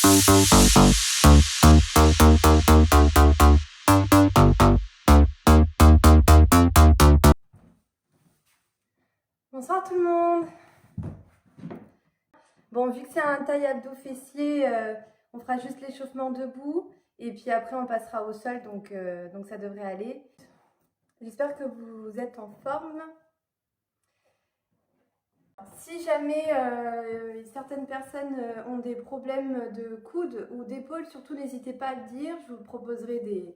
Bonsoir tout le monde. Bon, vu que c'est un taille abdos fessier, on fera juste l'échauffement debout et puis après on passera au sol, donc ça devrait aller. J'espère que vous êtes en forme. Si jamais certaines personnes ont des problèmes de coude ou d'épaule, surtout n'hésitez pas à le dire. Je vous proposerai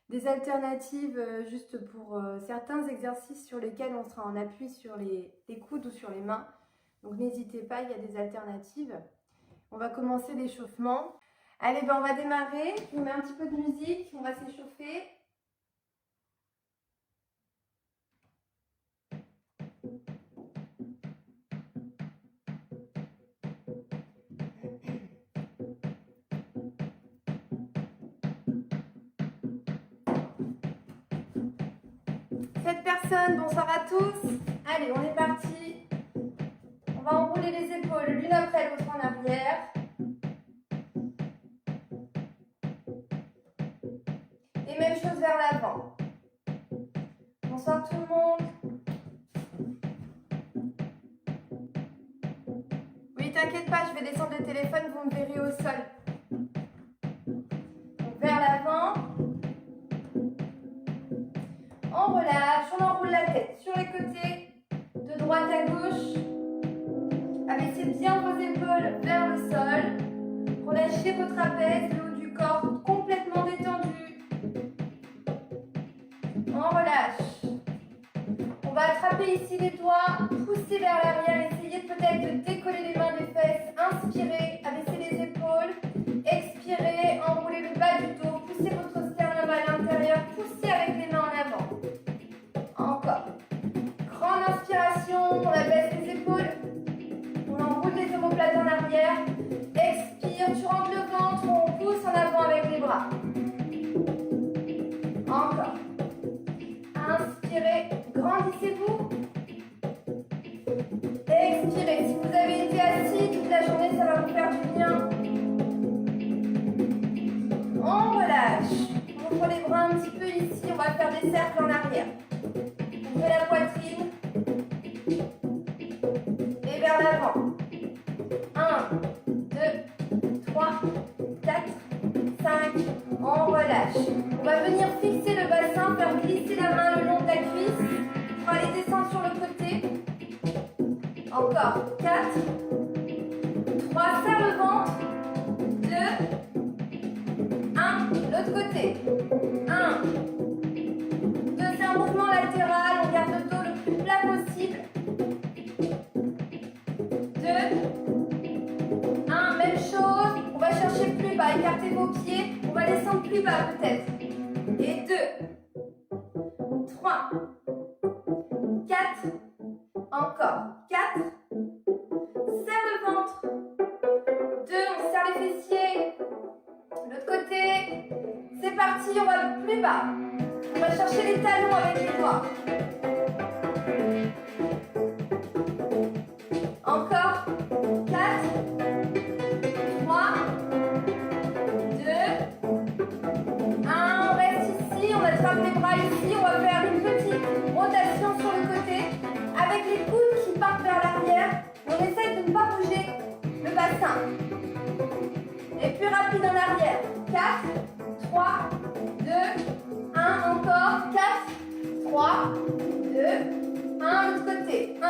des alternatives juste pour certains exercices sur lesquels on sera en appui sur les coudes ou sur les mains. Donc n'hésitez pas, il y a des alternatives. On va commencer l'échauffement. Allez, ben on va démarrer. Je vous mets un petit peu de musique, on va s'échauffer. Cette personne, bonsoir à tous. Allez, on est parti. On va enrouler les épaules l'une après l'autre en arrière. Et même chose vers l'avant. Bonsoir tout le monde. Oui, t'inquiète pas, je vais descendre le téléphone, vous me verrez au sol. Donc, vers l'avant. On relâche, on enroule la tête sur les côtés, de droite à gauche. Abaissez bien vos épaules vers le sol. Relâchez vos trapèzes, le haut du corps complètement détendu. On relâche. On va attraper ici les doigts, pousser vers l'arrière, essayez peut-être de décoller les mains des fesses. Inspirez, abaissez les épaules. Expirez, enroulez le bas du dos, poussez votre sternum à l'intérieur, poussez avec les mains en avant. Encore. Grande inspiration, on abaisse les épaules. On enroule les omoplates en arrière. Expire, tu rentres le ventre, on pousse en avant avec les bras. Encore. Inspirez, grandissez-vous. Expirez. Si vous avez été assis toute la journée, ça va vous faire du bien. On relâche. On ouvre les bras un petit peu ici. On va faire des cercles en arrière. Ouvrez la poitrine. Et vers l'avant. 1, 2, 3, 4, 5. On relâche. On va venir fixer le bassin, faire glisser la main le long de la cuisse. On va aller descendre sur le côté. Encore. 4, 3, serre le ventre. 2, 1, l'autre côté. 1, 2, c'est un mouvement latéral. On garde le dos le plus plat possible. 2, 1, même chose. On va chercher plus bas. Écartez vos pieds. On va descendre plus bas peut-être. Et 2, 3, 4, encore. 4, serre le ventre. 2, on serre les fessiers. L'autre côté. C'est parti, on va plus bas. On va chercher les talons avec les doigts. Encore. 4, 3, 2, 1. On reste ici, on attrape les bras ici. On va faire une petite rotation sur le côté. Avec les coudes qui partent vers l'arrière. On essaie de ne pas bouger le bassin. Et puis rapide en arrière. 4, 3, 2, 1. Encore. 4, 3, 2, 1. L'autre côté. 1,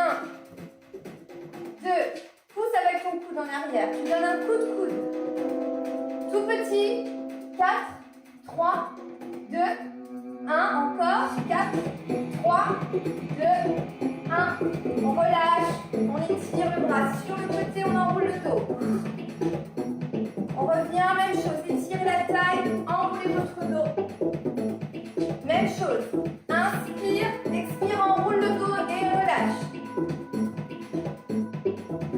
2. Pousse avec ton coude en arrière. Tu donnes un coup de coude. Tout petit. 4, 3, 2, 1. Encore. 4, 3, 2, 1. On relâche. On étire le bras sur le côté. On enroule le dos. On revient. Même chose. Étirez la taille. Enroulez votre dos. Même chose. Inspire. Expire. Enroule le dos et relâche.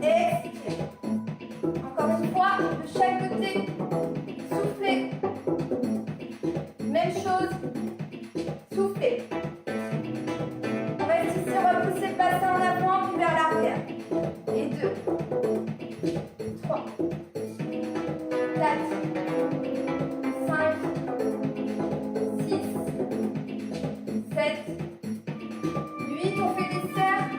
Expire. Encore une fois, de chaque côté. Soufflez. Même chose. Soufflez. On reste ici, on va pousser le bassin en avant puis vers l'arrière. Et 2, 3, 4, 4, 5, 6, 7, 8. On fait des cercles.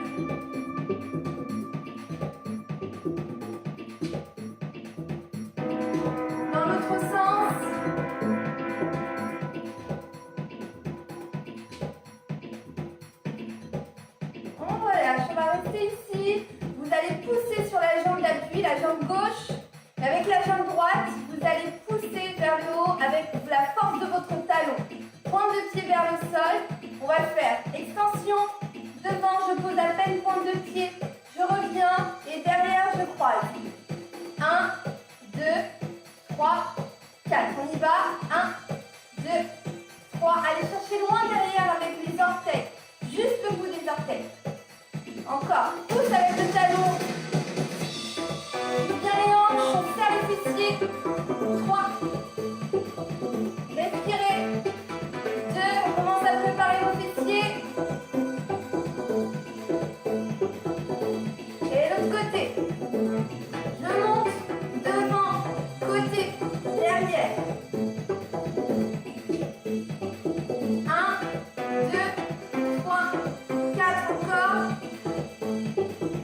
Dans l'autre sens. On relâche. On va rester ici. Vous allez pousser sur la jambe d'appui, la jambe gauche. Avec la jambe droite, vous allez pousser vers le haut avec la force de votre talon. Pointe de pied vers le sol. On va faire extension. Devant, je pose à peine pointe de pied. Je reviens et derrière, je croise. 1, 2, 3, 4. On y va. 1, 2, 3. Allez chercher loin derrière avec les orteils. Juste le bout des orteils. Encore. Pousse avec le talon. Bien les hanches. On serre les fessiers. 3. Respirez. 2. On commence à préparer nos fessiers. Et l'autre côté. Je monte. Devant. Côté. Derrière. 1, 2, 3, 4. Encore.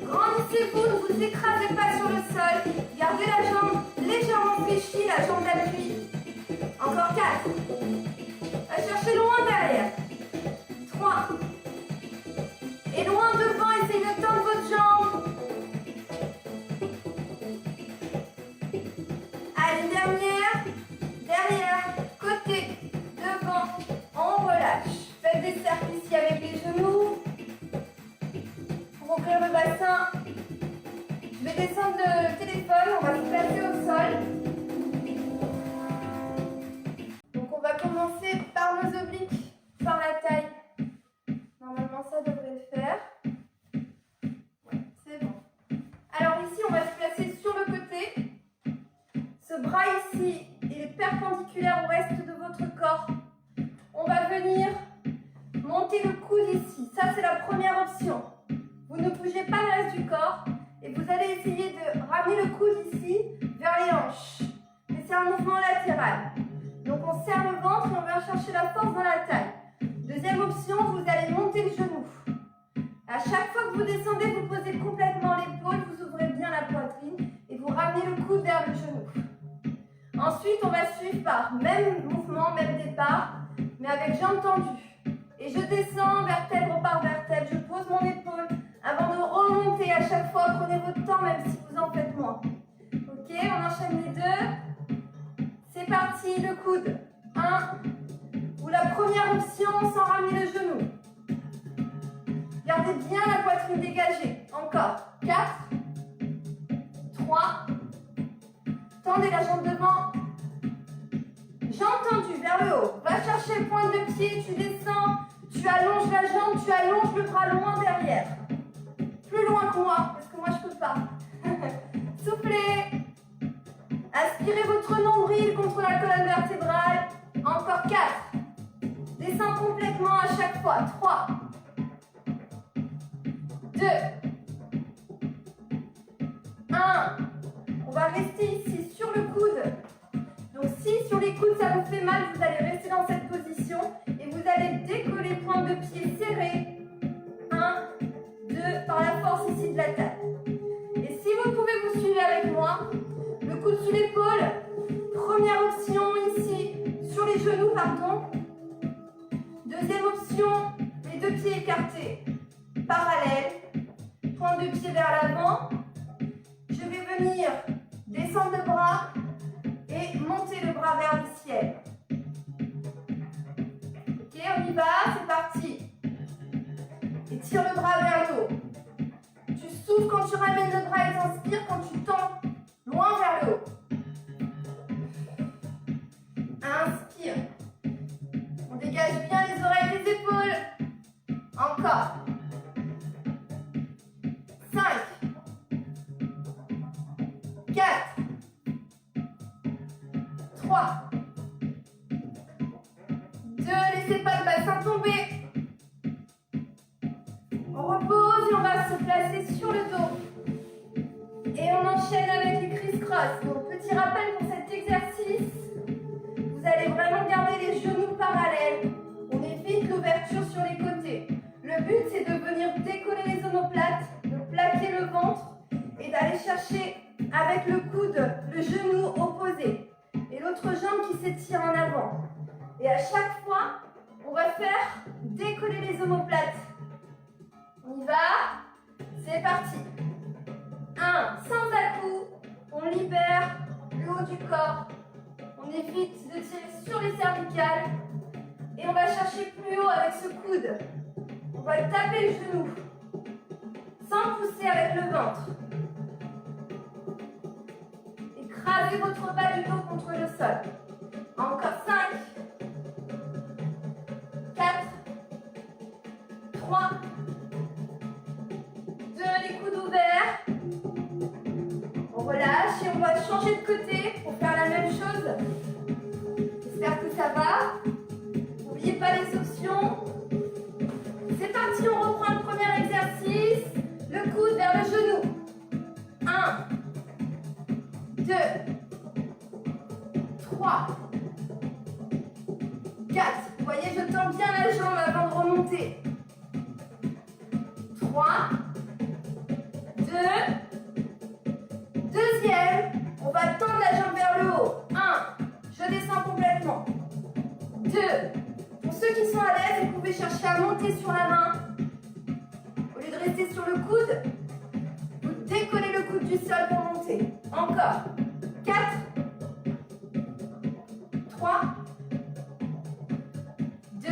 Grandissez-vous, ne vous écrasez pas sur le sol. Gardez la jambe légèrement fléchie, la jambe d'appui. Encore 4. Va chercher loin derrière. 3. Et loin devant, essayez de tendre votre jambe. Allez, dernière. Derrière, côté, devant. On relâche. Faites des cercles ici avec les genoux. Pour ouvrir le bassin. Je vais descendre le téléphone, on va se placer au sol. Donc on va commencer par nos obliques, par la taille. Normalement ça devrait le faire. Ouais, c'est bon. Alors ici on va se placer sur le côté. Ce bras ici, il est perpendiculaire au reste de votre corps. On va venir monter le coude ici. Ça c'est la première option. Vous ne bougez pas le reste du corps. Et vous allez essayer de ramener le coude ici vers les hanches. Mais c'est un mouvement latéral. Donc on serre le ventre et on va chercher la force dans la taille. Deuxième option, vous allez monter le genou. À chaque fois que vous descendez, vous posez complètement l'épaule, vous ouvrez bien la poitrine et vous ramenez le coude vers le genou. Ensuite, on va suivre par même mouvement, même départ, mais avec jambes tendues. Et je descends vertèbre par vertèbre, je pose mon épaule. Avant de remonter à chaque fois, prenez votre temps même si vous en faites moins. Ok, on enchaîne les deux. C'est parti, le coude. 1. Ou la première option sans ramener le genou. Gardez bien la poitrine dégagée. Encore. 4. 3. Tendez la jambe devant. Jambe tendue vers le haut. Va chercher pointe de pied, tu descends. Tu allonges la jambe, tu allonges le bras loin derrière. Plus loin que moi, parce que moi je peux pas. Soufflez. Aspirez votre nombril contre la colonne vertébrale. Encore 4. Descends complètement à chaque fois. 3. 2. 1. On va rester ici sur le coude. Donc si sur les coudes ça vous fait mal, vous allez rester dans cette position et vous allez décoller pointe de pied serrée. 1, 2, par la force ici de la taille. Et si vous pouvez vous suivre avec moi, le coude sous l'épaule, première option ici, sur les genoux, pardon. Deuxième option, les deux pieds écartés, parallèles, pointe de pied vers l'avant. Je vais venir descendre le bras et monter le bras vers le ciel. Ok, on y va, c'est parti. Et tire le bras vers le haut. Tu souffles quand tu ramènes le bras et t'inspires quand tu tends loin vers le haut. Inspire. On dégage bien les oreilles et les épaules. Encore. 5. 4. 3. 2. Laissez pas le bassin tomber. On repose et on va se placer sur le dos. Et on enchaîne avec les criss-cross. Donc petit rappel pour cet exercice. genou opposé et l'autre jambe qui s'étire en avant. Et à chaque fois, on va faire décoller les omoplates. On y va. C'est parti. 1, sans à-coups, on libère le haut du corps. On évite de tirer sur les cervicales. Et on va chercher plus haut avec ce coude. On va taper le genou. Sans pousser avec le ventre. Écrasez votre bas du dos contre le sol. Encore 5, 4, 3, 2, les coudes ouverts. On relâche et on va changer de côté pour faire la même chose. J'espère que ça va. N'oubliez pas les options. C'est parti, on reprend le premier exercice. Le coude vers le genou. 1, 2, 3, 4. Vous voyez, je tends bien la jambe avant de remonter. 3, 2, deuxième. On va tendre la jambe vers le haut. 1, je descends complètement. 2, pour ceux qui sont à l'aise, vous pouvez chercher à monter sur la main. Au lieu de rester sur le coude, vous décollez le coude du sol pour monter. Encore. 4, 3, 2,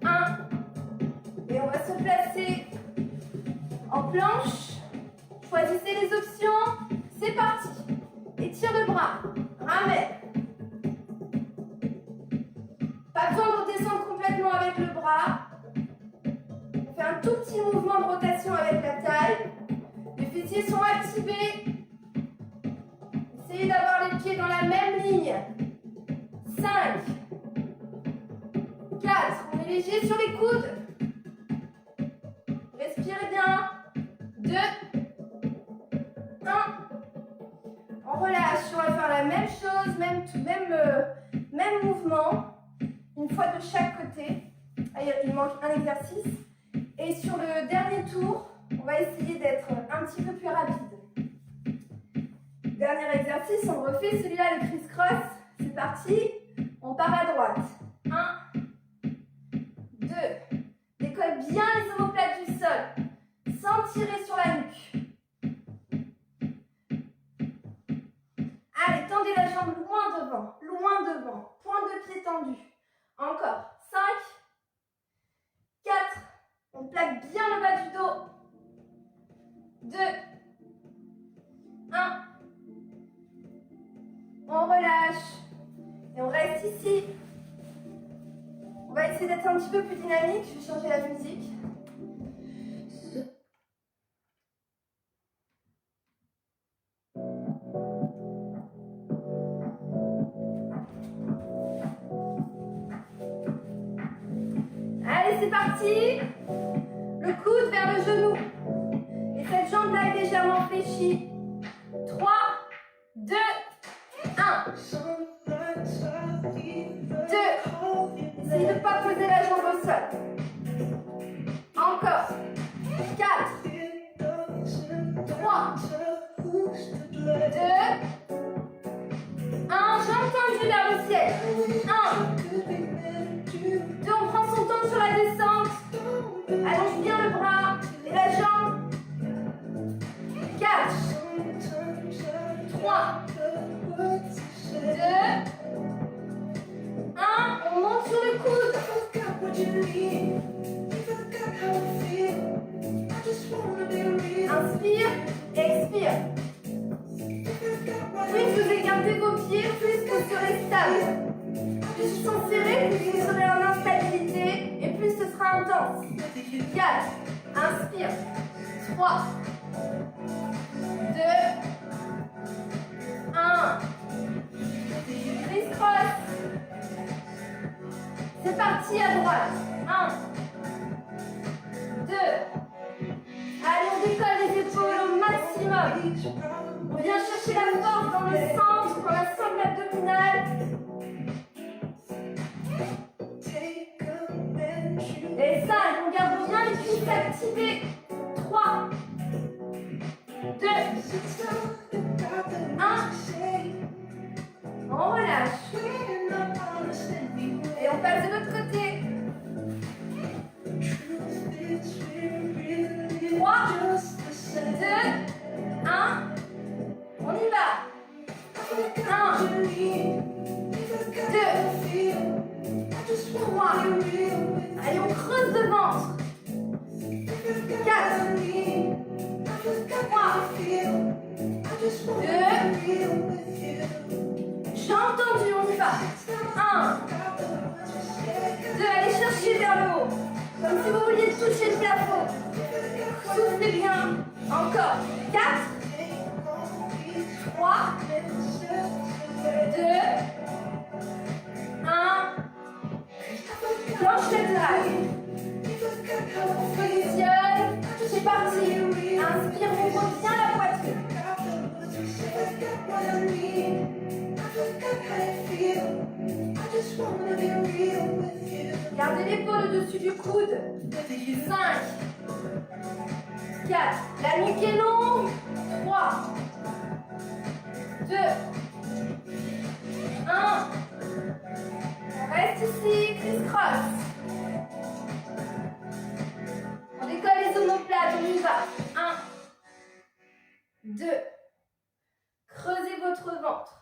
1. Et on va se placer en planche. Choisissez les options. C'est parti. Étire le bras. Ramène. Pas besoin de redescendre complètement avec le bras. On fait un tout petit mouvement de rotation avec la taille. Les fessiers sont activés. Essayez d'avoir les pieds dans la même ligne. 5, 4, on est léger sur les coudes. Respirez bien. 2, 1. On relâche, on va faire la même chose, même mouvement. Une fois de chaque côté. Allez, il manque un exercice. Et sur le dernier tour, on va essayer d'être un petit peu plus rapide. Dernier exercice, on refait celui-là, le criss-cross. C'est parti. On part à droite. 1, 2. Décolle bien les omoplates du sol, sans tirer sur la nuque. Allez, tendez la jambe loin devant. Pointe de pied tendu. Encore. 5, 4. On plaque bien le bas du dos. 2, 1. On relâche. Et on reste ici. On va essayer d'être un petit peu plus dynamique. Je vais changer la musique. Allez, c'est parti. Le coude vers le genou. Et cette jambe-là est légèrement fléchie. 3, 2, 1. 2. Essayez de ne pas poser la jambe au sol. Encore. 4. 3. 2. 1. Jambe tendue vers le ciel. 1. 2. On prend son temps sur la descente. Allonge bien le bras et la jambe. 4. 3. 2. 1. On monte sur le coude. Inspire, expire. Plus vous écartez vos pieds, plus vous serez stable. Plus ils sont serrés, plus vous serez en instabilité et plus ce sera intense. 4. Inspire. 3. 2. 1. Criss-cross. C'est parti à droite. 1. 2. Allez, on décolle les épaules au maximum. On vient chercher la force dans le centre, dans la sangle abdominale. Et 5, on garde bien les cuisses activées. 3, 2, 3. Allez, on creuse le ventre. 4. 3. 2. Jambes tendues, on y va. 1. 2. Allez chercher vers le haut. Comme si vous vouliez toucher le plafond. Soufflez bien. Encore. 4. 3. 2. 1. Planche latérale. On se positionne. C'est parti. Inspire, ouvre bien la poitrine. Gardez l'épaule au-dessus du coude. 5. 4. La nuque est longue. 3. 2. 1. On reste ici, criss-cross. On décolle les omoplates, on y va. 1. 2. Creusez votre ventre.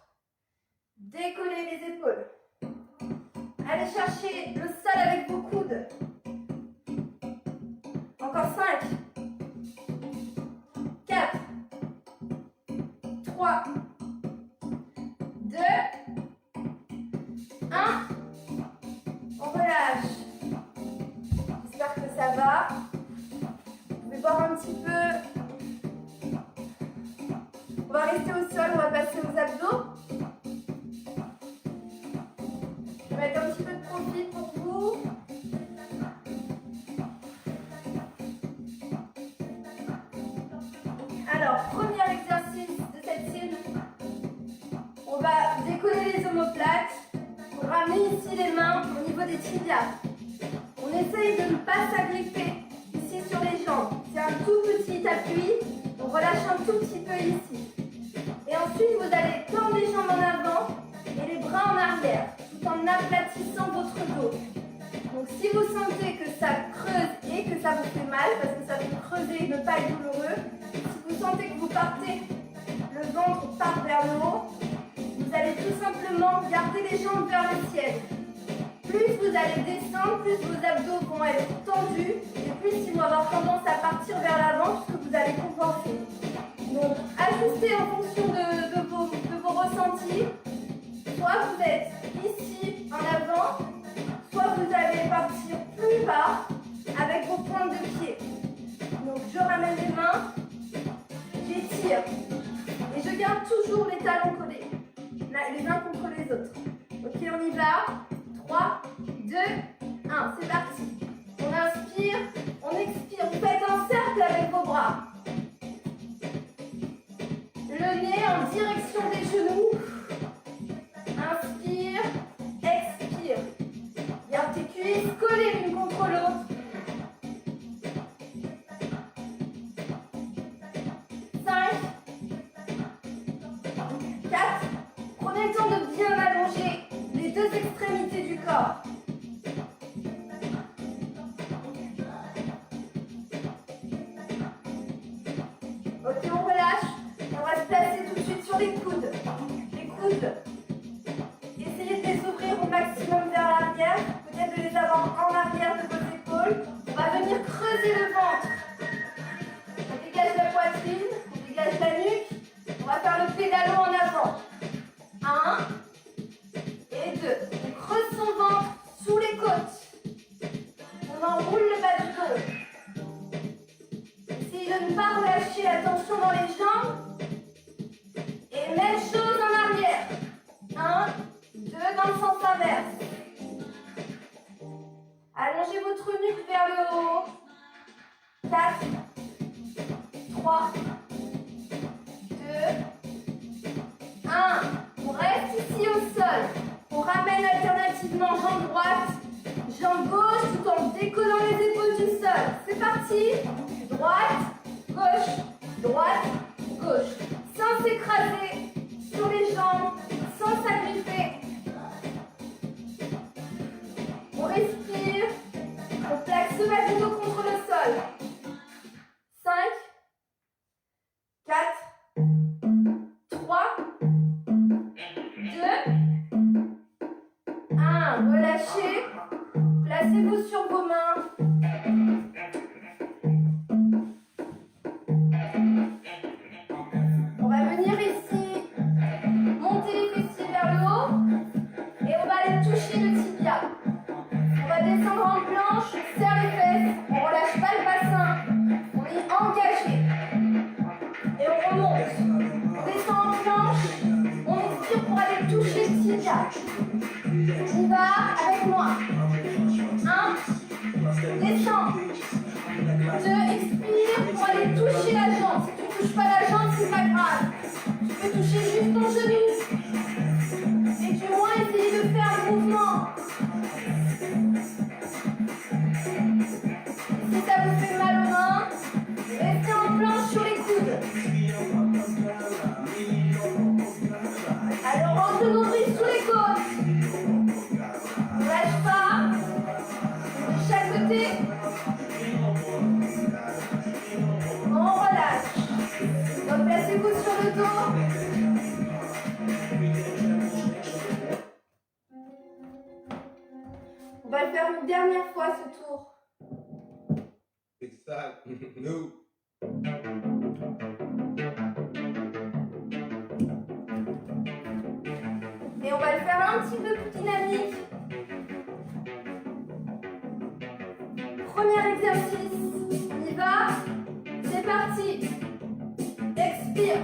Décollez les épaules. Allez chercher le sol avec vos coudes. Encore 5. 4. 3. 2. 1. On relâche. J'espère que ça va. Vous pouvez voir un petit peu. On va rester au sol, on va passer aux abdos. Je vais mettre un petit peu de profil pour vous. Alors, premier exercice de cette série. On va décoller les omoplates. On ramène ici les mains au niveau des tibias. On essaye de ne pas s'agripper ici sur les jambes. C'est un tout petit appui. On relâche un tout petit peu ici. Et ensuite, vous allez tendre les jambes en avant et les bras en arrière, tout en aplatissant votre dos. Donc si vous sentez que ça creuse et que ça vous fait mal, parce que ça peut creuser et ne pas être douloureux, si vous sentez que vous partez, le ventre part vers le haut, vous allez tout simplement garder les jambes vers le ciel. Plus vous allez descendre, plus vos abdos vont être tendus et plus ils vont avoir tendance à partir vers l'avant puisque vous allez compenser. Donc ajustez en fonction de vos ressentis. Soit vous êtes ici en avant, soit vous allez partir plus bas avec vos pointes de pied. Donc je ramène les mains, j'étire et je garde toujours les talons collés, les uns contre les autres. Ok, on y va. 3, 2, 1, c'est parti. On inspire, on expire. Vous faites un cercle avec vos bras. Le nez en direction des genoux. Inspire, expire. Garde tes cuisses collées l'une contre l'autre. 5, 4. Prenez le temps de bien allonger les deux extrémités du corps. Ok, on relâche. On va se placer tout de suite sur les coudes. Les coudes. Essayez de les ouvrir au maximum vers l'arrière. Peut-être de les avoir en arrière de vos épaules. On va venir creuser le ventre. On dégage la poitrine, on dégage la nuque. On va faire le pédalo en avant. 1 et 2. On creuse son ventre sous les côtes. On enroule le bas du dos. Essayez de ne pas relâcher la tension dans les jambes. Et même chose en arrière. 1, 2 dans le sens inverse. Allongez votre nuque vers le haut. 4, 3, 2, 1. On reste ici au sol. On ramène alternativement jambe droite, jambe gauche tout en décollant les épaules du sol. C'est parti. Droite, gauche, droite, gauche. Sans s'écraser sur les jambes, sans s'agripper. On respire. On plaque ce bas du dos contre le sol. 5, 4, 3, relâchez. Placez-vous sur vos mains. On va venir ici, monter les fessiers vers le haut et on va aller toucher le tibia. On va descendre en planche, on serre les fesses, on relâche pas le bassin, on est engagé. Et on remonte. On descend en planche, on expire pour aller toucher le tibia. On y va avec moi. 1, descends. 2, expire pour aller toucher la jambe. Si tu ne touches pas la jambe, c'est pas grave. Tu peux toucher juste ton genou. Et du moins essayer de faire un mouvement. Si ça vous fait mal aux mains, restez en planche sur les coudes. Alors rentre le nombril sous les côtes. Ne lâche pas. De chaque côté. On relâche. Donc placez-vous sur le dos. On va le faire une dernière fois ce tour. No. Et on va le faire un petit peu plus dynamique. Premier exercice. On y va. C'est parti. Expire.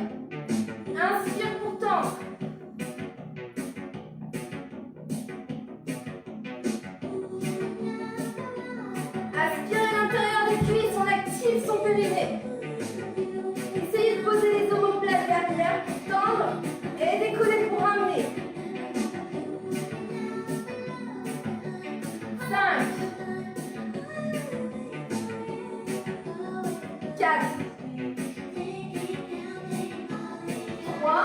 Inspire pour tendre. Aspirez l'intérieur des cuisses, on active son périnée. Essayez de poser les omoplates derrière, tendre et décoller pour ramener. 5, 4, 3,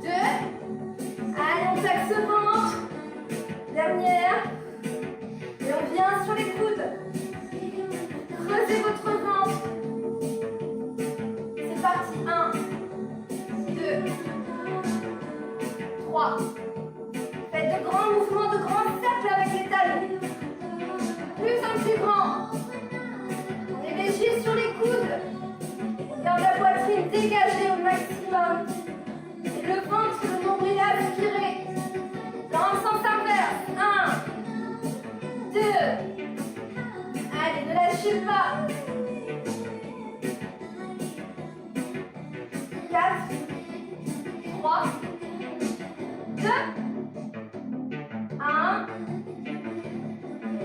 2, allez on taxe ce ventre. Dernière. Et on vient sur les coudes. Creusez votre ventre. C'est parti. 1, 2, 3. Faites de grands mouvements, de grands cercles avec les talons. Plus en plus grand. On est léger sur les coudes. On garde la poitrine dégagée au maximum. Et le ventre, le nombril aspiré. Dans le sens inverse. 1, 2. Allez, ne lâchez pas. 4, 3, 2, 1.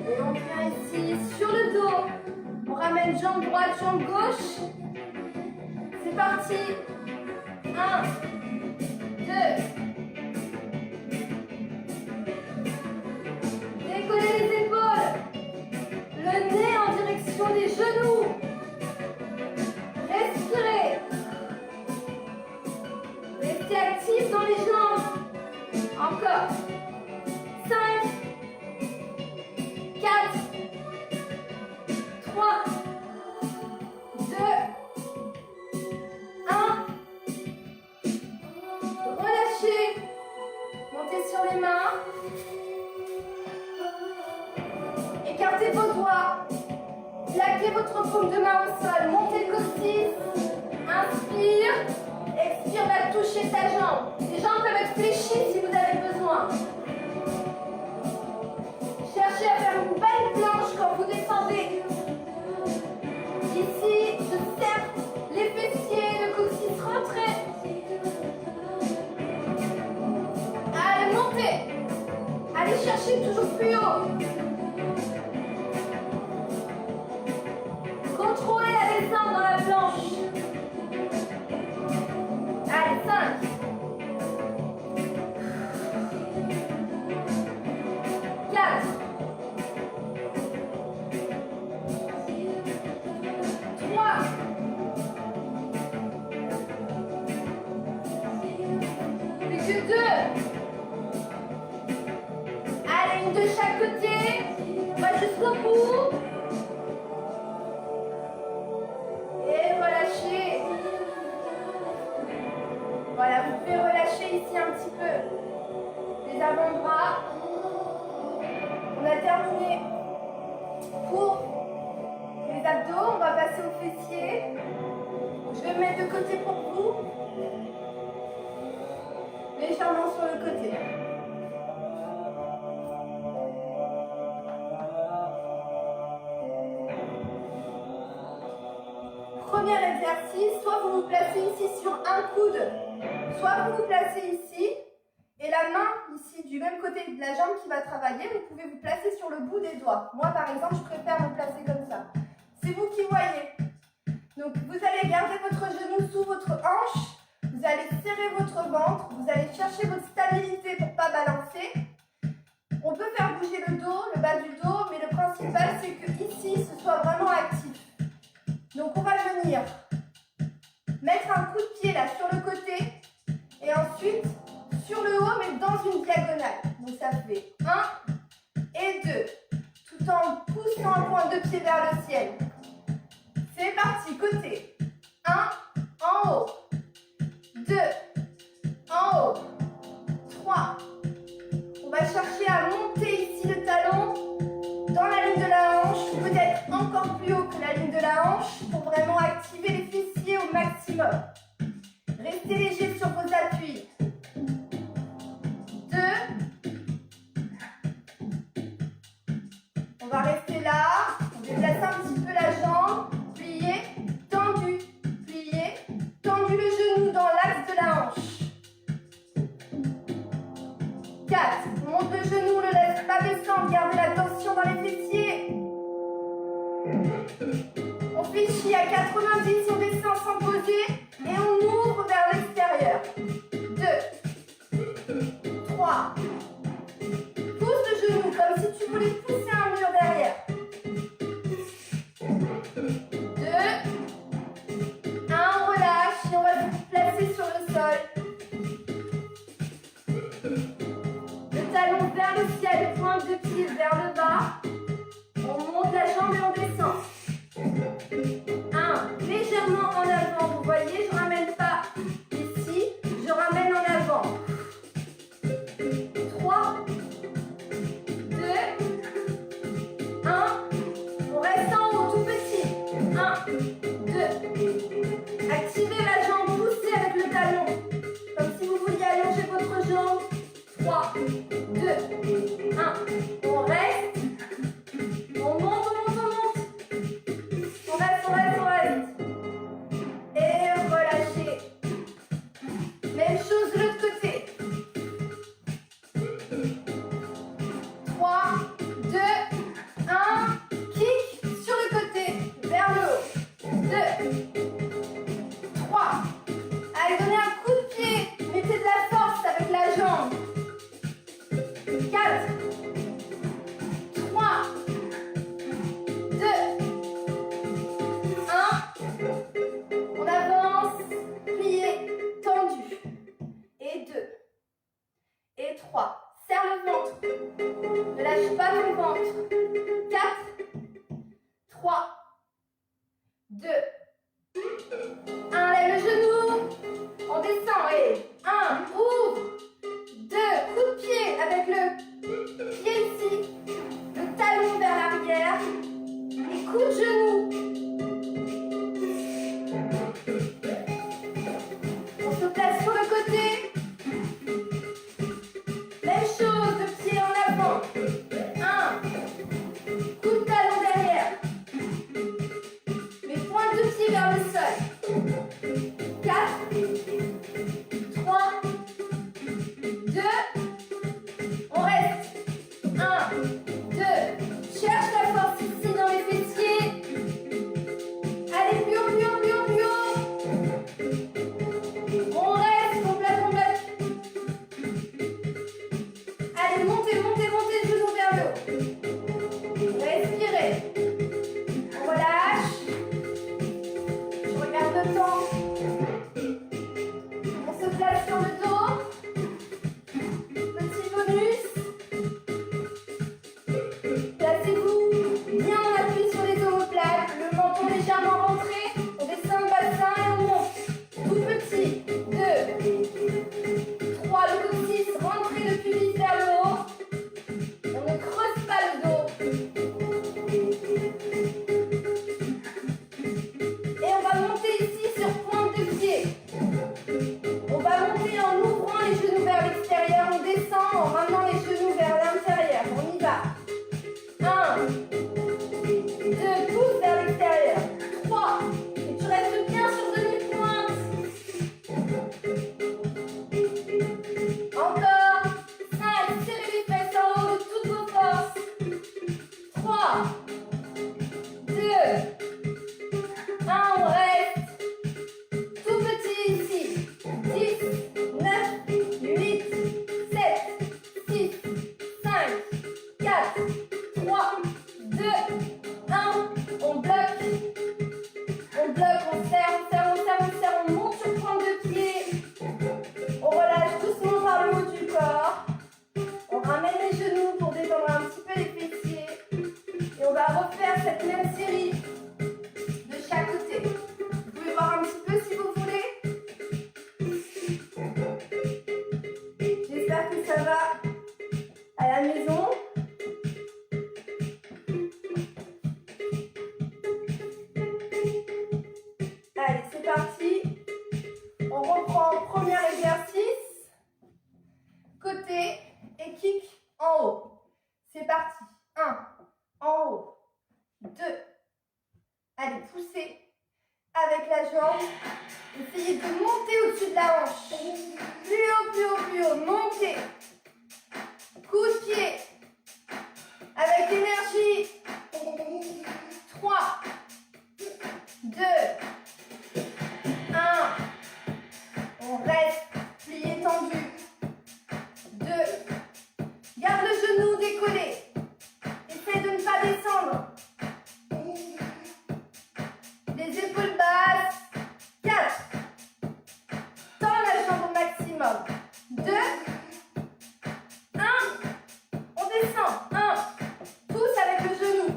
Et on vient ici sur le dos. On ramène jambe droite, jambe gauche. C'est parti. 1, 2. Décollez les épaules. Le nez en direction des genoux. Respirez. Restez actifs dans les jambes. Encore. 5, 4, 3, 2, 1. Relâchez. Montez sur les mains. Écartez vos doigts. Plaquez votre paume de main au sol. Montez le coccyx. Inspire. Expire, va toucher sa jambe. Les jambes peuvent être fléchies si vous avez besoin. Cherchez à faire une belle planche quand vous descendez. Ici, je serre les fessiers, le coccyx rentré. Allez, montez. Allez chercher toujours plus haut. Contrôlez la descente dans la planche. Allez, 5. 4. 3. Plus que 2. Allez, une de chaque côté. On va jusqu'au bout. Et relâchez. Voilà, vous pouvez relâcher ici un petit peu. les avant-bras. On a terminé pour les abdos. On va passer aux fessiers. Je vais me mettre de côté pour vous. Légèrement sur le côté. Premier exercice, soit vous vous placez ici sur un coude, soit vous vous placez ici, et la main ici du même côté de la jambe qui va travailler, vous pouvez vous placer sur le bout des doigts. Moi par exemple, je préfère me placer comme ça. C'est vous qui voyez. Donc vous allez garder votre genou sous votre hanche, vous allez serrer votre ventre, vous allez chercher votre stabilité pour ne pas balancer. On peut faire bouger le dos, le bas du dos, mais le principal c'est que ici ce soit vraiment actif. Donc on va venir mettre un coup de pied là sur le côté et ensuite sur le haut mais dans une diagonale. Donc ça fait 1 et 2 tout en poussant un point de pied vers le ciel. C'est parti, côté 1 en haut, 2 en haut, 3. On va chercher à monter ici le talon dans la ligne de la hanche, peut-être encore plus haut que la ligne de la hanche pour vraiment activer les fessiers au maximum. Restez léger sur vos appuis. 2. On va rester là. On déplace un petit peu la jambe. Pliez, tendu, pliez, tendu le genou dans l'axe de la hanche. 4. On monte le genou, on ne le laisse pas descendre. Gardez la tension dans les fessiers. On fléchit à 90, on descend sans poser et on ouvre vers l'extérieur. 2, 3. Pousse le genou comme si tu voulais pousser un mur derrière. 2, 1, on relâche et on va se placer sur le sol. Le talon vers le ciel, pointe de pied vers le bas. On monte la jambe et on descend. 1, légèrement en avant, vous voyez, je ne ramène pas ici, je ramène en avant. 3, 2, 1, on reste en haut tout petit. 1, 2, activez la jambe, poussez avec le talon, comme si vous vouliez allonger votre jambe. 3, 2, 1, on reste, on monte, on monte, on monte. On reste, on reste, on reste. Et relâchez. Même chose de l'autre côté. 3, 2, 1. Kick sur le côté, vers le haut. 2, 3. Allez, donnez un coup de pied. Mettez de la force avec la jambe. 4, 3, 2, 1. On avance, plié, tendu. Et 2. Et 3. Serre le ventre. Ne lâche pas le ventre. 4, 3, 2, 1. Lève le genou. On descend. Et 1. Ouvre. 2. Coup de pied avec le pied ici. Le talon vers l'arrière. Et coup de genou. On se place sur le côté. Même chose, le pied en avant. 1, ça va à la maison. Allez, c'est parti. On reprend premier exercice. Côté et kick en haut. C'est parti. 1, en haut. 2. Allez, poussez avec la jambe. Essayez de monter au-dessus de la hanche. Plus haut, plus haut, plus haut. Montez. Coup de pied. Avec énergie. 3, 2, 1. On reste plié tendu. 2. Garde le genou décollé. Essaie de ne pas descendre. Les épaules basses. 4. Tends la jambe au maximum. 2. 1. On descend. 1. Tous avec le genou.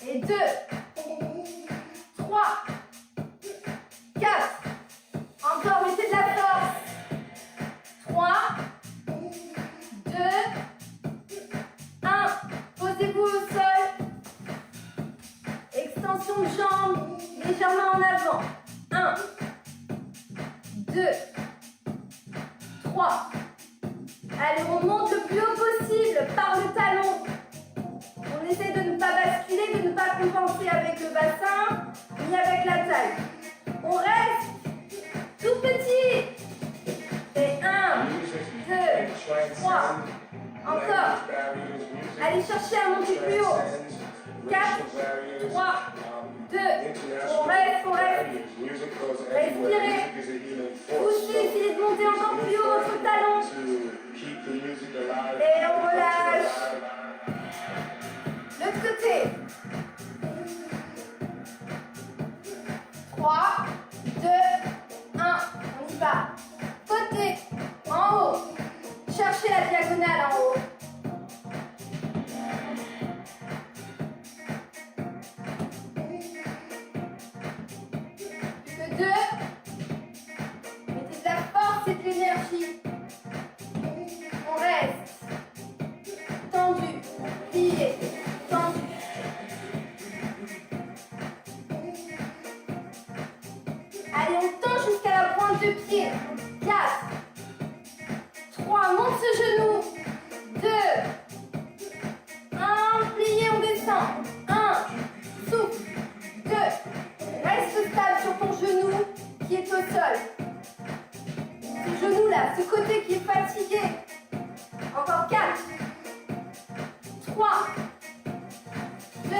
Et 2. 3. 4. Encore, mettez de la force. 3. 2. 1. Posez-vous au sol. Extension de jambes. Légèrement en avant. 1. 2. 3. Allez, on monte le plus haut possible par le talon. On essaie de ne pas basculer, de ne pas compenser avec le bassin, ni avec la taille. On reste tout petit. Et 1, 2, 3. Encore. Allez chercher à monter plus haut. 4, 3, 2. On reste, on reste. Respirez. Poussez, essayez de monter encore plus haut votre talon. Et on relâche. L'autre côté. 3, 2, 1. On y va. Côté. En haut. Cherchez la diagonale en haut. Plus que 2. Mettez de la force et de l'énergie. On reste. Tendu. Plié. Tendu. Allez, on tend jusqu'à la pointe de pied. 4. 3. Monte ce genou. 2. 1. Plié, on descend. 1. Souffle. 2. Reste stable sur ton genou qui est au sol. Ce genou-là, ce côté qui est fatigué. Encore 4. 3. 2.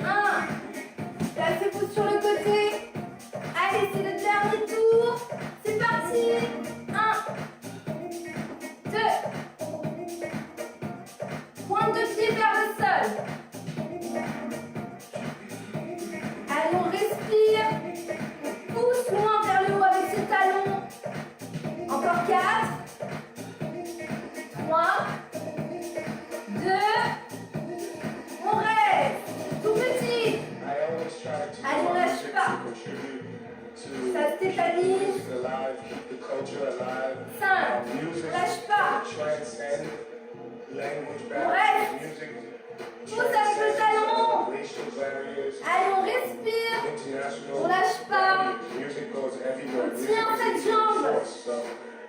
1. Placez-vous sur le côté. Allez, c'est le dernier tour. C'est parti. 1. 2. Pointe de pied vers le sol. Allez, on respire. On pousse loin vers le haut avec ses talons. Encore 4. 3. 2. On reste. Tout petit. Allez, on lâche pas. Ça se tétanise. 5. On lâche pas. On reste. Pousse avec le talon. Allez, on respire. On lâche pas. On tient cette jambe.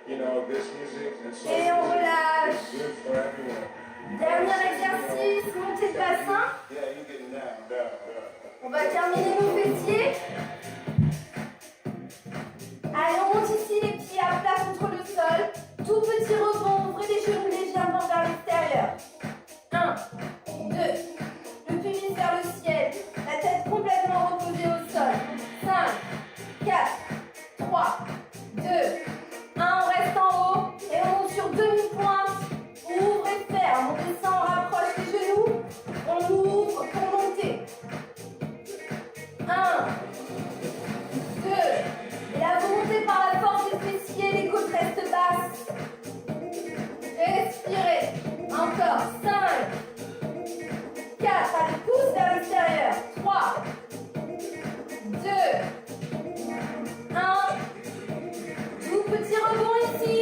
Et on relâche. Dernier exercice, montée de bassin. On va terminer nos fessiers. Allez, on monte ici les pieds à plat contre le sol. Tout petit rebond, ouvrez les genoux légèrement vers l'extérieur. 1, 2. Le pubis vers le ciel. La tête complètement reposée au sol. 5, 4, 3, 2, 1. On reste en haut et on monte sur demi-pointe. On ouvre et ferme. On descend, on rapproche les genoux. On ouvre pour monter. 1, 2. Et là, vous montez par la force des fessiers. Les côtes restent basses. Respirez. Encore. 5, 4. Allez, pousse vers l'extérieur. 3, 2, 1. Tout petit rebond ici.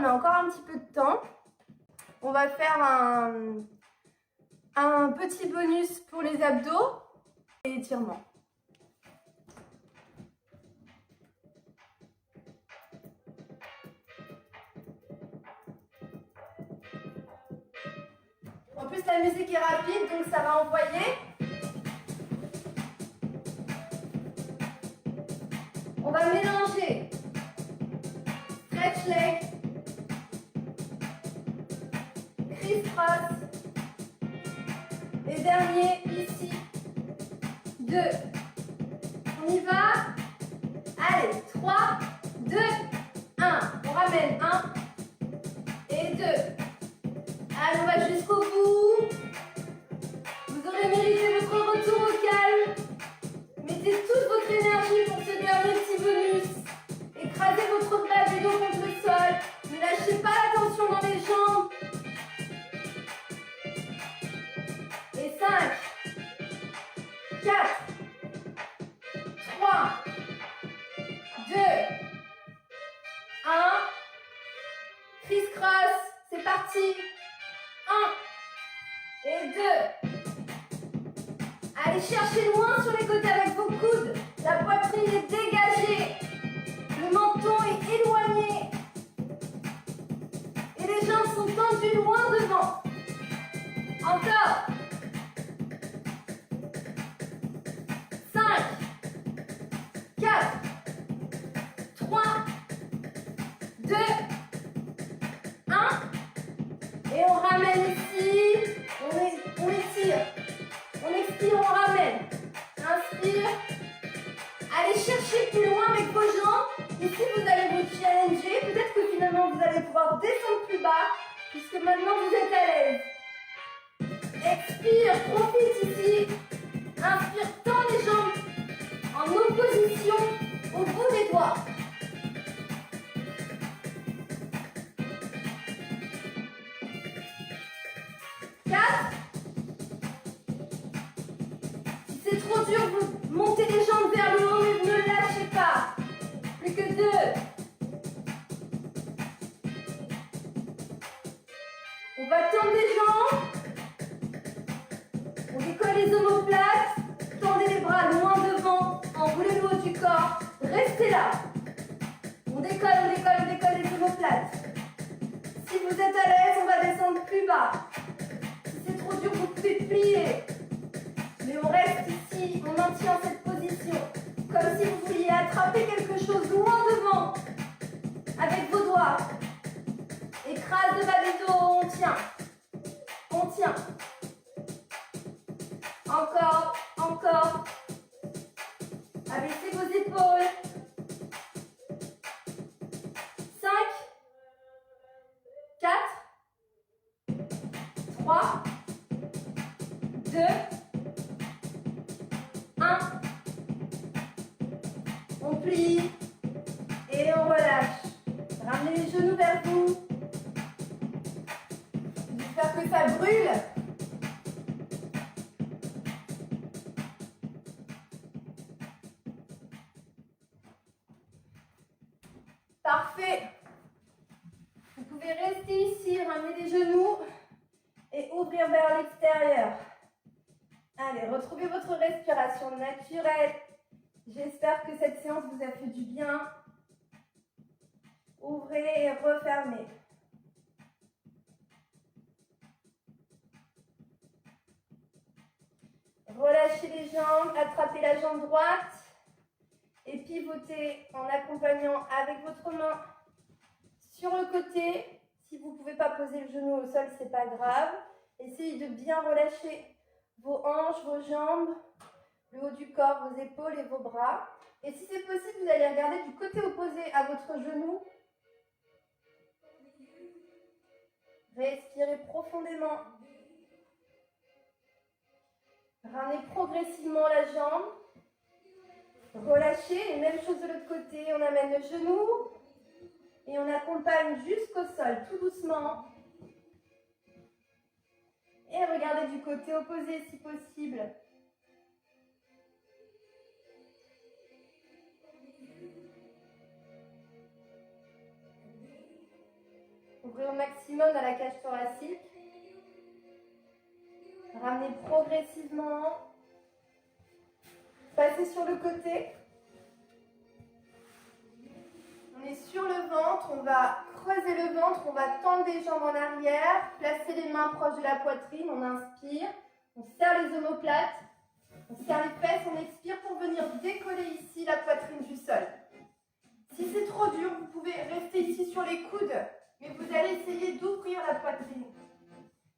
on a encore un petit peu de temps. On va faire un petit bonus pour les abdos et étirements. En plus, la musique est rapide, donc ça va envoyer. On va mélanger stretch leg, criss-cross et dernier ici, 2. On y va. Allez, 3, 2, 1. On ramène 1 et 2. Allez, on va jusqu'au bout. Vous aurez mérité votre retour au calme. Mettez toute votre énergie pour ce dernier petit bonus. Écrasez votre bras du dos contre le sol. Ne lâchez pas la tension dans les jambes. Et 5, 4, 3, 2, 1. Criss-cross. C'est parti. 1 et 2. Allez chercher loin sur les côtés avec vos coudes. La poitrine est dégagée. Le menton est éloigné. Et les jambes sont tendues loin devant. Encore. 5, 4, 3, 2, 1. Et on ramène ici. On étire. On expire, on ramène. Inspire. Allez chercher plus loin avec vos jambes. Ici, vous allez vous challenger. Peut-être que finalement, vous allez pouvoir descendre plus bas, puisque maintenant, vous êtes à l'aise. Expire, profite ici. Inspire, tends les jambes en opposition au bout des doigts. C'est trop dur, vous montez les jambes vers le haut, mais ne lâchez pas. Plus que 2. On va tendre les jambes. On décolle les omoplates. Tendez les bras loin devant. Enroulez le haut du corps. Restez là. On décolle, on décolle, on décolle les omoplates. Si vous êtes à l'aise, on va descendre plus bas. Si c'est trop dur, vous pouvez plier. Mais on reste ici, on maintient cette position. Comme si vous vouliez attraper quelque chose loin devant. Avec vos doigts. Écrase le bas du dos, on tient. On tient. Encore, encore. Abaissez vos épaules. 5, 4, 3, 2, 1. On plie et on relâche. Ramenez les genoux vers vous. J'espère que ça brûle. Parfait. Vous pouvez rester ici, ramener les genoux et ouvrir vers l'extérieur. Allez, retrouvez votre respiration naturelle. J'espère que cette séance vous a fait du bien. Ouvrez et refermez. Relâchez les jambes, attrapez la jambe droite et pivotez en accompagnant avec votre main sur le côté. Si vous ne pouvez pas poser le genou au sol, ce n'est pas grave. Essayez de bien relâcher vos hanches, vos jambes, le haut du corps, vos épaules et vos bras. Et si c'est possible, vous allez regarder du côté opposé à votre genou. Respirez profondément. Ramenez progressivement la jambe. Relâchez. Et même chose de l'autre côté. On amène le genou. Et on accompagne jusqu'au sol, tout doucement. Et regardez du côté opposé si possible. maximum dans la cage thoracique. Ramenez progressivement. Passez sur le côté. On est sur le ventre, on va creuser le ventre, on va tendre les jambes en arrière, placer les mains proches de la poitrine, on inspire, on serre les omoplates, on serre les fesses, on expire pour venir décoller ici la poitrine du sol. Si c'est trop dur, vous pouvez rester ici sur les coudes, mais vous allez essayer d'ouvrir la poitrine.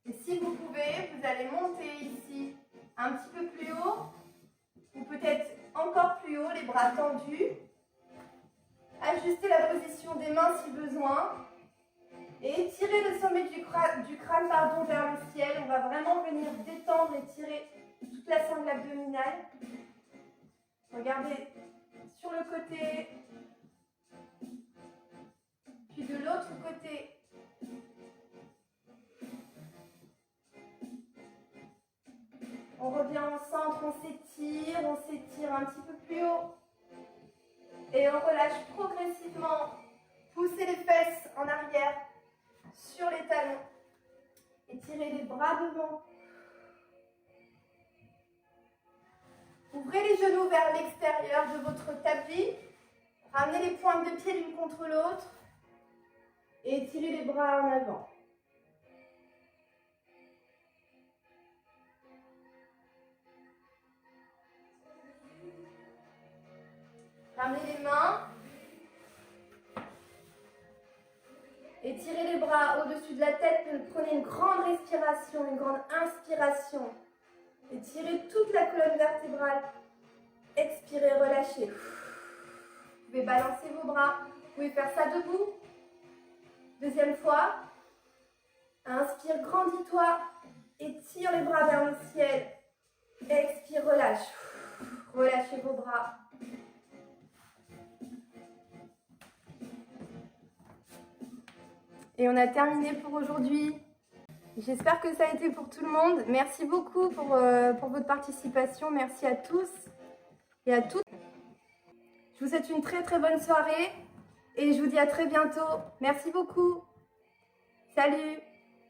Et si vous pouvez, vous allez monter ici un petit peu plus haut, ou peut-être encore plus haut, les bras tendus. Ajustez la position des mains si besoin. Et étirez le sommet du crâne vers le ciel. On va vraiment venir détendre et tirer toute la sangle abdominale. Regardez sur le côté. Puis de l'autre côté. On revient au centre, on s'étire un petit peu plus haut. Et on relâche progressivement. Poussez les fesses en arrière sur les talons. Étirez les bras devant. Ouvrez les genoux vers l'extérieur de votre tapis. Ramenez les pointes de pied l'une contre l'autre. Et étirez les bras en avant. Ramenez les mains. Étirez les bras au-dessus de la tête. Prenez une grande respiration, une grande inspiration. Étirez toute la colonne vertébrale. Expirez, relâchez. Vous pouvez balancer vos bras. Vous pouvez faire ça debout. Deuxième fois. Inspire, grandis-toi. Étire les bras vers le ciel. Expire, relâche. Relâchez vos bras. Et on a terminé pour aujourd'hui. J'espère que ça a été pour tout le monde. Merci beaucoup pour votre participation. Merci à tous et à toutes. Je vous souhaite une très très bonne soirée et je vous dis à très bientôt. Merci beaucoup. Salut!